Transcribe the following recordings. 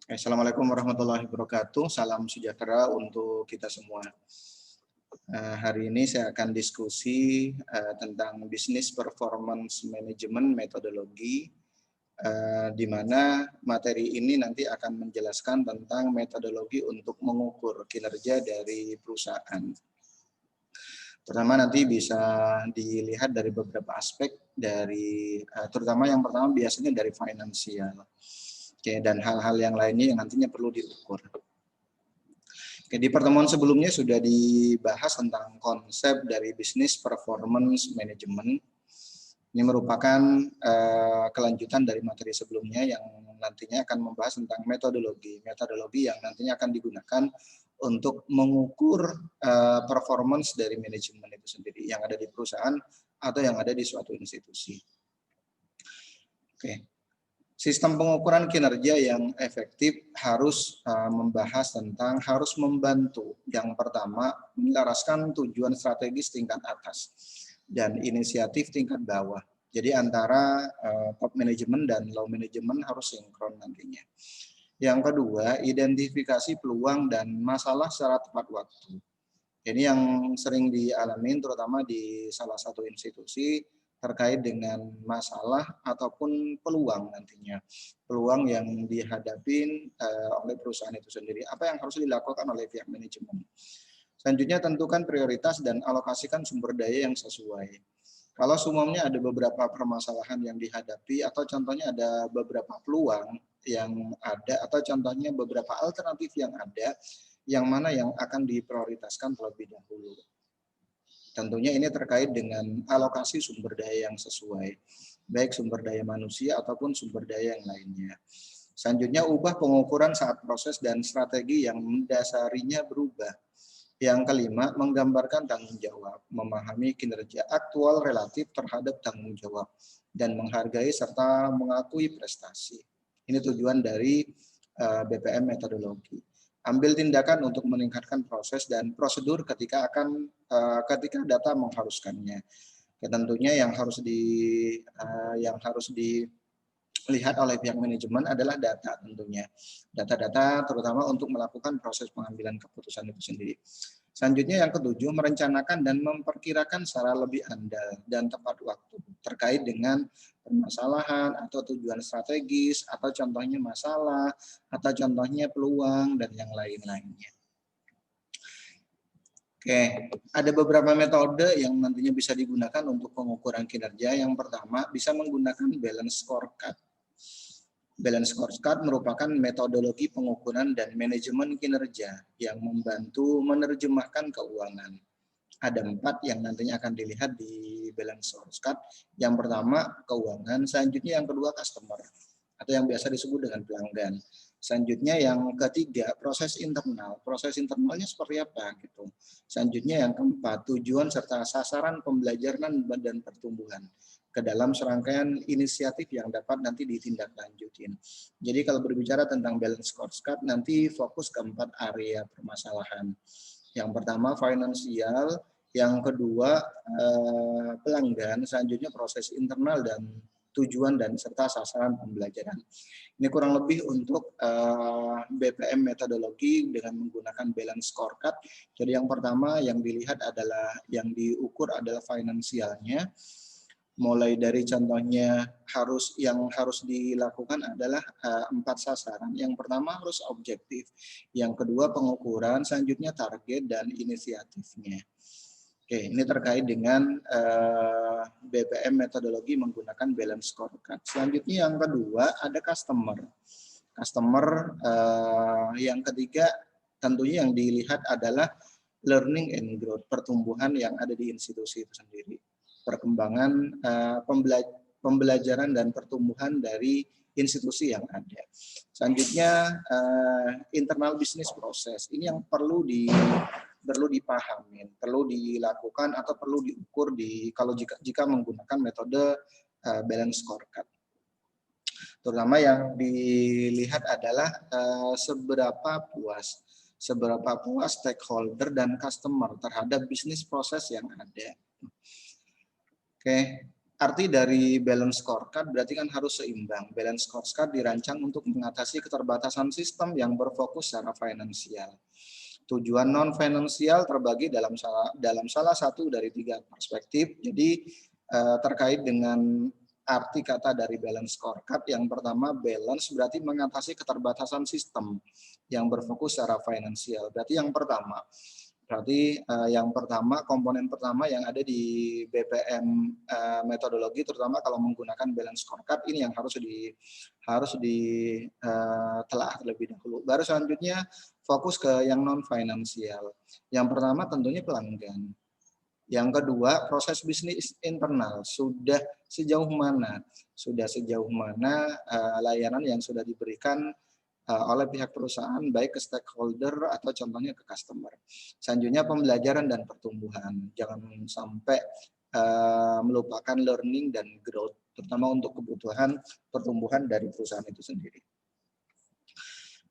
Assalamualaikum warahmatullahi wabarakatuh. Salam sejahtera untuk kita semua. Hari ini saya akan diskusi tentang Business Performance Management metodologi, di mana materi ini nanti akan menjelaskan tentang metodologi untuk mengukur kinerja dari perusahaan. Pertama nanti bisa dilihat dari beberapa aspek dari, terutama yang pertama biasanya dari finansial. Oke, dan hal-hal yang lainnya yang nantinya perlu diukur. Oke, di pertemuan sebelumnya sudah dibahas tentang konsep dari Business Performance Management. Ini merupakan kelanjutan dari materi sebelumnya yang nantinya akan membahas tentang metodologi yang nantinya akan digunakan untuk mengukur performance dari manajemen itu sendiri yang ada di perusahaan atau yang ada di suatu institusi. Oke. Sistem pengukuran kinerja yang efektif harus harus membantu yang pertama menyelaraskan tujuan strategis tingkat atas dan inisiatif tingkat bawah. Jadi antara top management dan low management harus sinkron nantinya. Yang kedua, identifikasi peluang dan masalah secara tepat waktu. Ini yang sering dialami terutama di salah satu institusi terkait dengan masalah ataupun peluang nantinya. Peluang yang dihadapi oleh perusahaan itu sendiri. Apa yang harus dilakukan oleh pihak manajemen. Selanjutnya tentukan prioritas dan alokasikan sumber daya yang sesuai. Kalau semuanya ada beberapa permasalahan yang dihadapi atau contohnya ada beberapa peluang yang ada atau contohnya beberapa alternatif yang ada, yang mana yang akan diprioritaskan terlebih dahulu. Tentunya ini terkait dengan alokasi sumber daya yang sesuai, baik sumber daya manusia ataupun sumber daya yang lainnya. Selanjutnya, ubah pengukuran saat proses dan strategi yang mendasarinya berubah. Yang kelima, menggambarkan tanggung jawab, memahami kinerja aktual relatif terhadap tanggung jawab, dan menghargai serta mengakui prestasi. Ini tujuan dari BPM metodologi. Ambil tindakan untuk meningkatkan proses dan prosedur ketika data mengharuskannya. Ya, tentunya yang harus dilihat oleh pihak manajemen adalah data tentunya. Data-data terutama untuk melakukan proses pengambilan keputusan itu sendiri. Selanjutnya yang ketujuh, merencanakan dan memperkirakan secara lebih andal dan tepat waktu terkait dengan permasalahan atau tujuan strategis atau contohnya masalah atau contohnya peluang dan yang lain-lainnya. Oke, ada beberapa metode yang nantinya bisa digunakan untuk pengukuran kinerja. Yang pertama, bisa menggunakan balance scorecard. Balance scorecard merupakan metodologi pengukuran dan manajemen kinerja yang membantu menerjemahkan keuangan. Ada 4 yang nantinya akan dilihat di balance scorecard. Yang pertama, keuangan. Selanjutnya yang kedua, customer atau yang biasa disebut dengan pelanggan. Selanjutnya yang ketiga, proses internal. Proses internalnya seperti apa gitu. Selanjutnya yang keempat, tujuan serta sasaran pembelajaran dan pertumbuhan ke dalam serangkaian inisiatif yang dapat nanti ditindaklanjutin. Jadi kalau berbicara tentang balance scorecard nanti fokus ke 4 area permasalahan. Yang pertama finansial, yang kedua pelanggan, selanjutnya proses internal dan tujuan dan serta sasaran pembelajaran. Ini kurang lebih untuk BPM metodologi dengan menggunakan balance scorecard. Jadi yang pertama yang dilihat adalah, yang diukur adalah finansialnya. Mulai dari contohnya yang harus dilakukan adalah 4 sasaran. Yang pertama harus objektif, yang kedua pengukuran, selanjutnya target dan inisiatifnya. Oke, ini terkait dengan BPM metodologi menggunakan balance scorecard. Selanjutnya yang kedua ada customer. Customer yang ketiga tentunya yang dilihat adalah learning and growth, pertumbuhan yang ada di institusi itu sendiri. Perkembangan pembelajaran dan pertumbuhan dari institusi yang ada. Selanjutnya internal business process. Ini yang perlu dipahami, perlu dilakukan atau perlu diukur jika menggunakan metode balance scorecard. Terutama yang dilihat adalah seberapa puas stakeholder dan customer terhadap bisnis proses yang ada. Oke, arti dari balance scorecard berarti kan harus seimbang. Balance scorecard dirancang untuk mengatasi keterbatasan sistem yang berfokus secara finansial. Tujuan non finansial terbagi dalam salah satu dari 3 perspektif. Jadi terkait dengan arti kata dari balance scorecard, yang pertama balance berarti mengatasi keterbatasan sistem yang berfokus secara finansial. Berarti yang pertama komponen pertama yang ada di BPM metodologi, terutama kalau menggunakan balance scorecard, ini yang harus ditelaah terlebih dahulu. Baru selanjutnya fokus ke yang non finansial. Yang pertama tentunya pelanggan. Yang kedua, proses bisnis internal. Sudah sejauh mana layanan yang sudah diberikan oleh pihak perusahaan, baik ke stakeholder atau contohnya ke customer. Selanjutnya pembelajaran dan pertumbuhan. Jangan sampai melupakan learning dan growth, terutama untuk kebutuhan pertumbuhan dari perusahaan itu sendiri.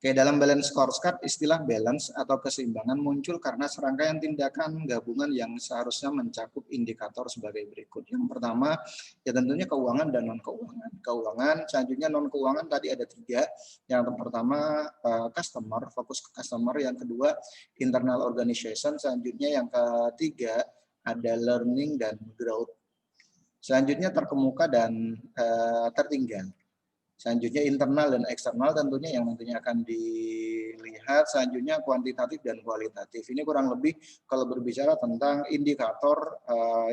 Oke, dalam balance scorecard, istilah balance atau keseimbangan muncul karena serangkaian tindakan gabungan yang seharusnya mencakup indikator sebagai berikut. Yang pertama, ya tentunya keuangan dan non-keuangan. Selanjutnya non-keuangan tadi ada 3. Yang pertama, customer, fokus ke customer. Yang kedua, internal organization. Selanjutnya yang ketiga, ada learning dan growth. Selanjutnya terkemuka dan tertinggal. Selanjutnya internal dan eksternal tentunya yang nantinya akan dilihat. Selanjutnya kuantitatif dan kualitatif. Ini kurang lebih kalau berbicara tentang indikator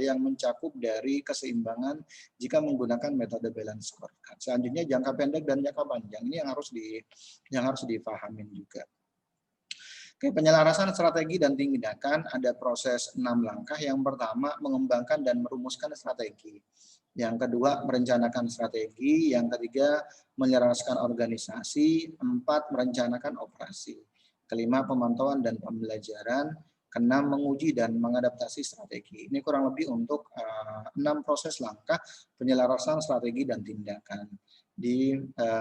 yang mencakup dari keseimbangan jika menggunakan metode balance scorecard. Selanjutnya jangka pendek dan jangka panjang. Ini yang harus dipahamin juga. Oke, penyelarasan strategi dan tindakan ada proses 6 langkah. Yang pertama, mengembangkan dan merumuskan strategi. Yang kedua, merencanakan strategi. Yang ketiga, menyelaraskan organisasi. 4, merencanakan operasi. Kelima, pemantauan dan pembelajaran. Keenam, menguji dan mengadaptasi strategi. Ini kurang lebih untuk 6 proses langkah penyelarasan strategi dan tindakan di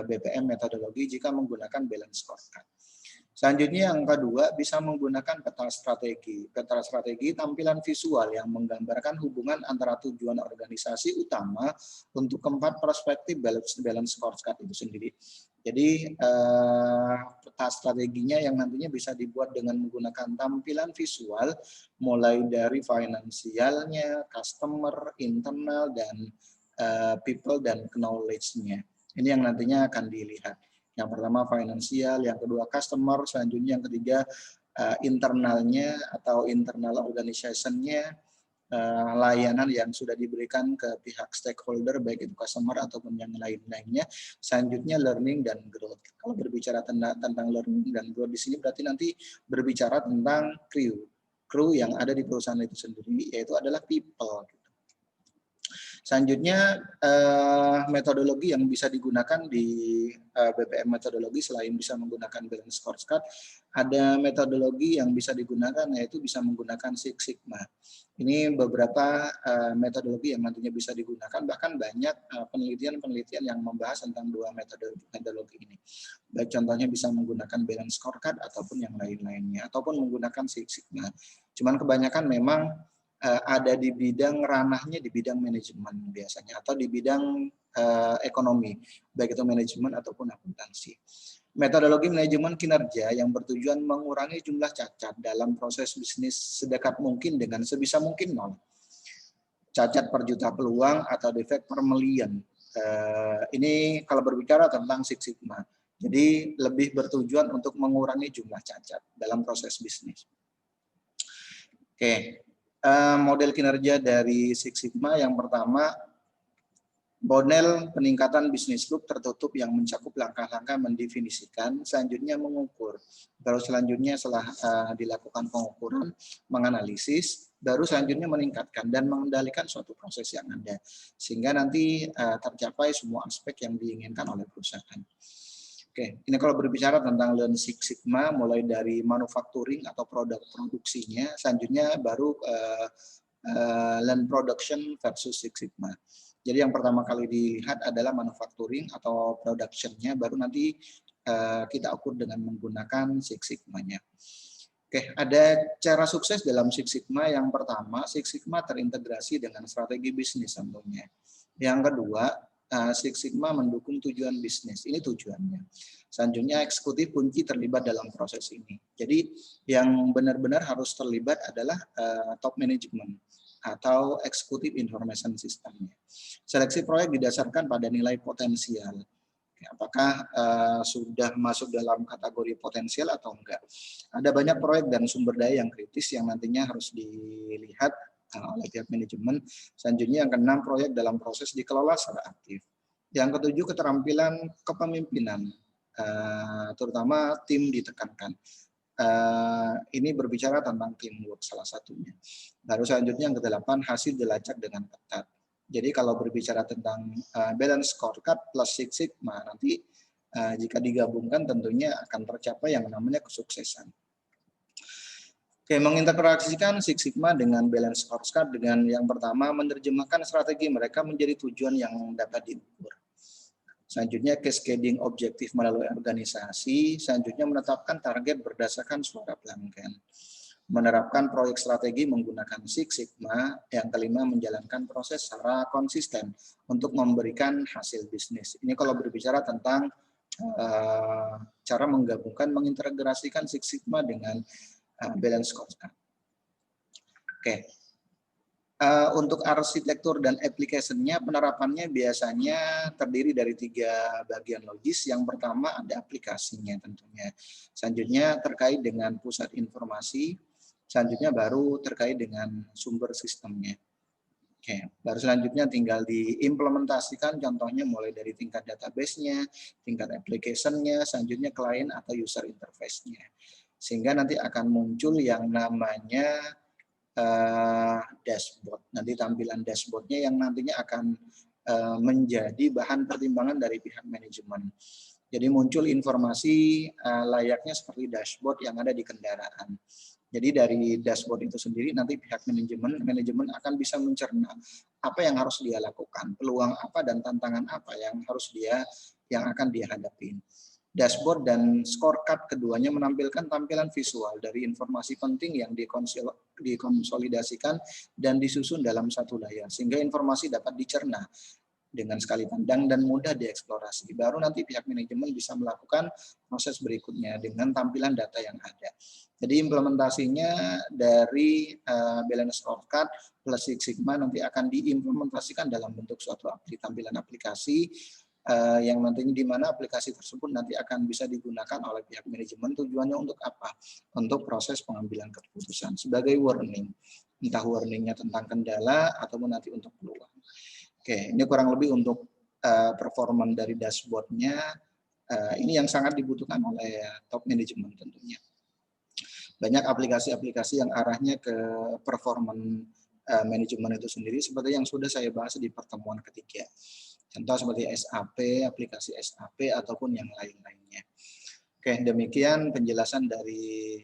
BPM metodologi jika menggunakan balance scorecard. Selanjutnya yang kedua, bisa menggunakan peta strategi. Peta strategi tampilan visual yang menggambarkan hubungan antara tujuan organisasi utama untuk keempat perspektif balance scorecard itu sendiri. Jadi peta strateginya yang nantinya bisa dibuat dengan menggunakan tampilan visual mulai dari finansialnya, customer, internal, dan people dan knowledge-nya. Ini yang nantinya akan dilihat. Yang pertama finansial, yang kedua customer, selanjutnya yang ketiga internalnya atau internal organization-nya, layanan yang sudah diberikan ke pihak stakeholder baik itu customer ataupun yang lain-lainnya. Selanjutnya learning dan growth. Kalau berbicara tentang learning dan growth di sini berarti nanti berbicara tentang crew yang ada di perusahaan itu sendiri, yaitu adalah people. Selanjutnya metodologi yang bisa digunakan di BPM metodologi selain bisa menggunakan balance scorecard, ada metodologi yang bisa digunakan yaitu bisa menggunakan Six Sigma. Ini beberapa metodologi yang nantinya bisa digunakan, bahkan banyak penelitian-penelitian yang membahas tentang 2 metodologi ini. Baik contohnya bisa menggunakan balance scorecard ataupun yang lain-lainnya, ataupun menggunakan Six Sigma. Cuman kebanyakan memang ada di bidang ranahnya di bidang manajemen biasanya atau di bidang ekonomi, baik itu manajemen ataupun akuntansi. Metodologi manajemen kinerja yang bertujuan mengurangi jumlah cacat dalam proses bisnis sedekat mungkin dengan sebisa mungkin 0. Cacat per juta peluang atau defek per million. Ini kalau berbicara tentang Six Sigma. Jadi lebih bertujuan untuk mengurangi jumlah cacat dalam proses bisnis. Oke. Model kinerja dari Six Sigma yang pertama, model peningkatan bisnis loop tertutup yang mencakup langkah-langkah mendefinisikan, selanjutnya mengukur, baru selanjutnya setelah dilakukan pengukuran, menganalisis, baru selanjutnya meningkatkan dan mengendalikan suatu proses yang ada, sehingga nanti tercapai semua aspek yang diinginkan oleh perusahaan. Oke, ini kalau berbicara tentang Lean Six Sigma, mulai dari manufacturing atau produk produksinya, selanjutnya baru Lean Production versus Six Sigma. Jadi yang pertama kali dilihat adalah manufacturing atau production-nya, baru nanti kita ukur dengan menggunakan Six Sigma-nya. Oke, ada cara sukses dalam Six Sigma. Yang pertama, Six Sigma terintegrasi dengan strategi bisnis tentunya. Yang kedua, Six Sigma mendukung tujuan bisnis. Ini tujuannya. Selanjutnya, eksekutif kunci terlibat dalam proses ini. Jadi yang benar-benar harus terlibat adalah top management atau eksekutif information systemnya. Seleksi proyek didasarkan pada nilai potensial. Apakah sudah masuk dalam kategori potensial atau enggak. Ada banyak proyek dan sumber daya yang kritis yang nantinya harus dilihat oleh pihak manajemen. Selanjutnya yang keenam, proyek dalam proses dikelola secara aktif. Yang ketujuh, keterampilan kepemimpinan, terutama tim ditekankan. Ini berbicara tentang teamwork salah satunya. Baru selanjutnya yang kedelapan, hasil dilacak dengan ketat. Jadi kalau berbicara tentang balance scorecard plus Six Sigma, nanti jika digabungkan tentunya akan tercapai yang namanya kesuksesan. Oke, mengintegrasikan Six Sigma dengan balance scorecard dengan yang pertama, menerjemahkan strategi mereka menjadi tujuan yang dapat diukur. Selanjutnya, cascading objektif melalui organisasi. Selanjutnya, menetapkan target berdasarkan suara pelanggan. Menerapkan proyek strategi menggunakan Six Sigma. Yang kelima, menjalankan proses secara konsisten untuk memberikan hasil bisnis. Ini kalau berbicara tentang cara menggabungkan, mengintegrasikan Six Sigma dengan balance scorecard. Oke. Untuk arsitektur dan application-nya, penerapannya biasanya terdiri dari 3 bagian logis. Yang pertama ada aplikasinya tentunya. Selanjutnya terkait dengan pusat informasi. Selanjutnya baru terkait dengan sumber sistemnya. Oke, baru selanjutnya tinggal diimplementasikan, contohnya mulai dari tingkat database-nya, tingkat application-nya, selanjutnya klien atau user interface-nya. Sehingga nanti akan muncul yang namanya dashboard. Nanti tampilan dashboardnya yang nantinya akan menjadi bahan pertimbangan dari pihak manajemen. Jadi muncul informasi layaknya seperti dashboard yang ada di kendaraan. Jadi dari dashboard itu sendiri nanti pihak manajemen akan bisa mencerna apa yang harus dia lakukan, peluang apa dan tantangan apa yang akan dia hadapi. Dashboard dan scorecard keduanya menampilkan tampilan visual dari informasi penting yang dikonsolidasikan dan disusun dalam satu layar, sehingga informasi dapat dicerna dengan sekali pandang dan mudah dieksplorasi. Baru nanti pihak manajemen bisa melakukan proses berikutnya dengan tampilan data yang ada. Jadi implementasinya dari balance scorecard plus Six Sigma nanti akan diimplementasikan dalam bentuk suatu tampilan aplikasi yang nantinya di mana aplikasi tersebut nanti akan bisa digunakan oleh pihak manajemen. Tujuannya untuk apa? Untuk proses pengambilan keputusan sebagai warning, entah warningnya tentang kendala ataupun nanti untuk peluang. Oke, ini kurang lebih untuk performa dari dashboardnya. Ini yang sangat dibutuhkan oleh top manajemen tentunya. Banyak aplikasi-aplikasi yang arahnya ke performa manajemen itu sendiri seperti yang sudah saya bahas di pertemuan ketiga. Contoh seperti SAP, aplikasi SAP, ataupun yang lain-lainnya. Oke, demikian penjelasan dari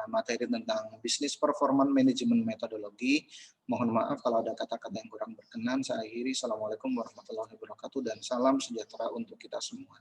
materi tentang Business Performance Management Methodology. Mohon maaf kalau ada kata-kata yang kurang berkenan. Saya akhiri. Assalamualaikum warahmatullahi wabarakatuh dan salam sejahtera untuk kita semua.